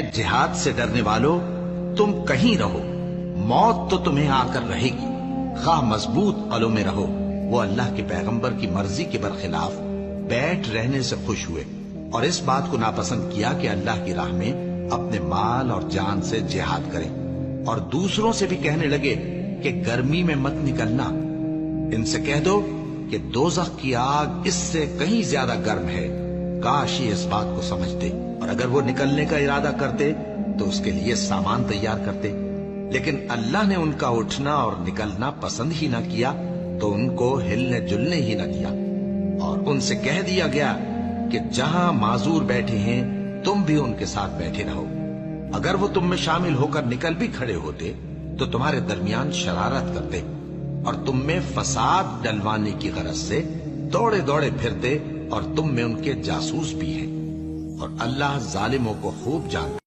जिहाद से डरने वालों, तुम कहीं रहो, मौत तो तुम्हें आकर रहेगी, खा मजबूत कलों में रहो। वो अल्लाह के पैगंबर की मर्जी के बरखिलाफ बैठ रहने से खुश हुए और इस बात को नापसंद किया कि अल्लाह की राह में अपने माल और जान से जिहाद करें, और दूसरों से भी कहने लगे कि गर्मी में मत निकलना। इनसे कह दो कि दोज़ख की आग इससे कहीं ज्यादा गर्म है। काश ये इस बात को समझते, और अगर वो निकलने का इरादा करते तो उसके लिए सामान तैयार करते। लेकिन अल्लाह ने उनका उठना और निकलना पसंद ही ना किया, तो उनको हिलने जुलने ही न दिया, और उनसे कह दिया गया कि जहां माजूर बैठे हैं तुम भी उनके साथ बैठे रहो। अगर वो तुम में शामिल होकर निकल भी खड़े होते तो तुम्हारे दरमियान शरारत करते और तुम में फसाद डलवाने की गरज से दौड़े दौड़े फिरते, और तुम में उनके जासूस भी हैं, और अल्लाह जालिमों को खूब जानता।